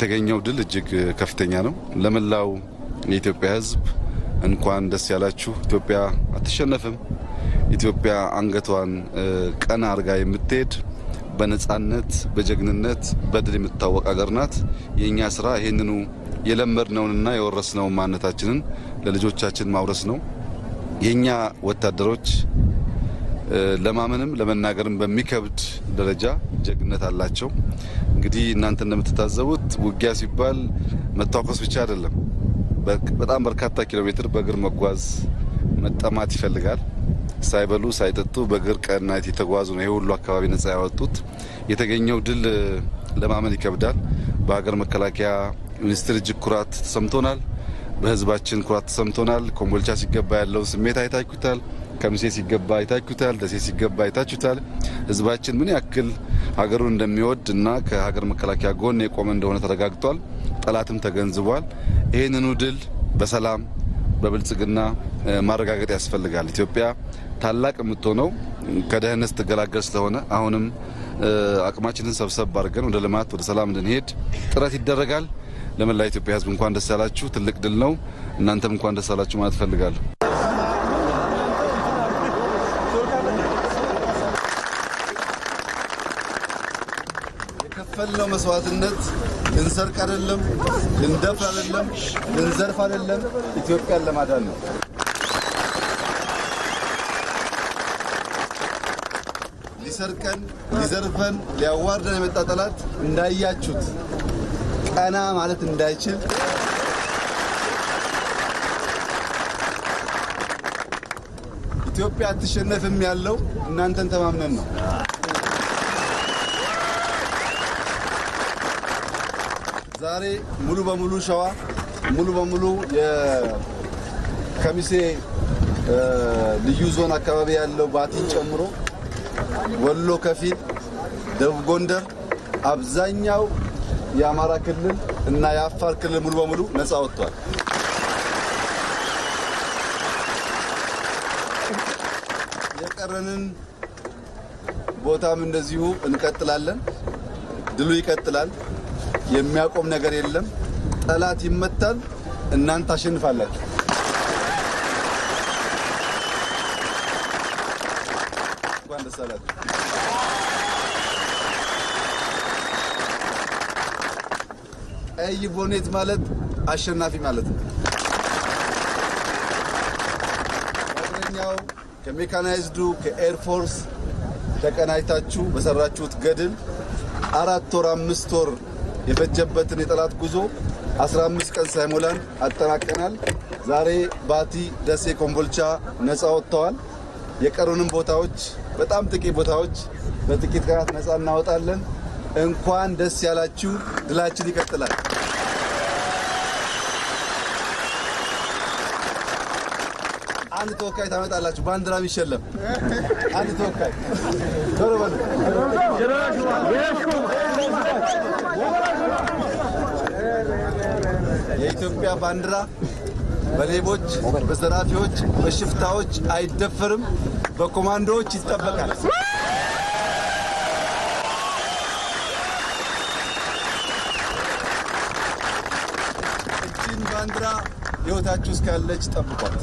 የተገኘው ድል እጅግ ከፍተኛ ነው። ለመላው የኢትዮጵያ ሕዝብ እንኳን ደስ ያላችሁ። ኢትዮጵያ አትሸነፍም። ኢትዮጵያ አንገቷን ቀና አርጋ የምትሄድ በነጻነት በጀግንነት በድል የምትታወቅ ሀገር ናት። የኛ ስራ ይሄንኑ የለመድነውንና የወረስነው ማንነታችንን ለልጆቻችን ማውረስ ነው። የኛ ወታደሮች ለማመንም ለመናገርም በሚከብድ ደረጃ ጀግንነት አላቸው። እንግዲህ እናንተ እንደምትታዘቡት ውጊያ ሲባል መታኮስ ብቻ አይደለም። በጣም በርካታ ኪሎ ሜትር በእግር መጓዝ መጠማት ይፈልጋል። ሳይበሉ ሳይጠጡ በእግር ቀናት የተጓዙ ነው ይሄ ሁሉ አካባቢ ነጻ ያወጡት። የተገኘው ድል ለማመን ይከብዳል። በሀገር መከላከያ ሚኒስትር እጅግ ኩራት ተሰምቶናል። በህዝባችን ኩራት ተሰምቶናል። ኮምቦልቻ ሲገባ ያለው ስሜት አይታችሁታል። ከምሴ ሲገባ አይታችሁታል። ደሴ ሲገባ አይታችሁታል። ህዝባችን ምን ያክል ሀገሩን እንደሚወድ እና ከሀገር መከላከያ ጎን የቆመ እንደሆነ ተረጋግጧል። ጠላትም ተገንዝቧል። ይህንኑ ድል በሰላም በብልጽግና ማረጋገጥ ያስፈልጋል። ኢትዮጵያ ታላቅ የምትሆነው ከደህንነት ስትገላገል ስለሆነ አሁንም አቅማችንን ሰብሰብ አድርገን ወደ ልማት ወደ ሰላም እንድንሄድ ጥረት ይደረጋል። ለመላ ኢትዮጵያ ህዝብ እንኳን ደስ ያላችሁ። ትልቅ ድል ነው። እናንተም እንኳን ደስ ያላችሁ ማለት ፈልጋለሁ። የከፈልነው መስዋዕትነት ልንሰርቅ አይደለም፣ ልንደፍር አይደለም፣ ልንዘርፍ አይደለም፣ ኢትዮጵያን ለማዳን ነው። ሊሰርቀን፣ ሊዘርፈን፣ ሊያዋርደን የመጣ ጠላት እንዳያችሁት ቀና ማለት እንዳይችል ኢትዮጵያ አትሸነፍም ያለው እናንተን ተማምነን ነው። ዛሬ ሙሉ በሙሉ ሸዋ ሙሉ በሙሉ የከሚሴ ልዩ ዞን አካባቢ ያለው ባቲን ጨምሮ ወሎ ከፊል፣ ደቡብ ጎንደር፣ አብዛኛው የአማራ ክልል እና የአፋር ክልል ሙሉ በሙሉ ነፃ ወጥቷል። የቀረንን ቦታም እንደዚሁ እንቀጥላለን። ድሉ ይቀጥላል። የሚያቆም ነገር የለም። ጠላት ይመታል፣ እናንተ ታሸንፋላችሁ። እንኳን ደስ አላችሁ። ቀይ ቦኔት ማለት አሸናፊ ማለት ነው። እኛው ከሜካናይዝዱ ከኤር ፎርስ ተቀናጅታችሁ በሰራችሁት ገድል 4 ወር 5 ወር የፈጀበትን የጠላት ጉዞ 15 ቀን ሳይሞላን አጠናቀናል። ዛሬ ባቲ፣ ደሴ፣ ኮምቦልቻ ነፃ ወጥተዋል። የቀሩንም ቦታዎች በጣም ጥቂት ቦታዎች በጥቂት ቀናት ነፃ እናወጣለን። እንኳን ደስ ያላችሁ። ድላችን ይቀጥላል። አንድ ተወካይ ታመጣላችሁ፣ ባንዲራ የሚሸለም አንድ ተወካይ ዶሮ በሉ። የኢትዮጵያ ባንዲራ በሌቦች፣ በዘራፊዎች፣ በሽፍታዎች አይደፈርም፣ በኮማንዶዎች ይጠበቃል። እቺን ባንዲራ ሕይወታችሁ እስካለች ጠብቋት።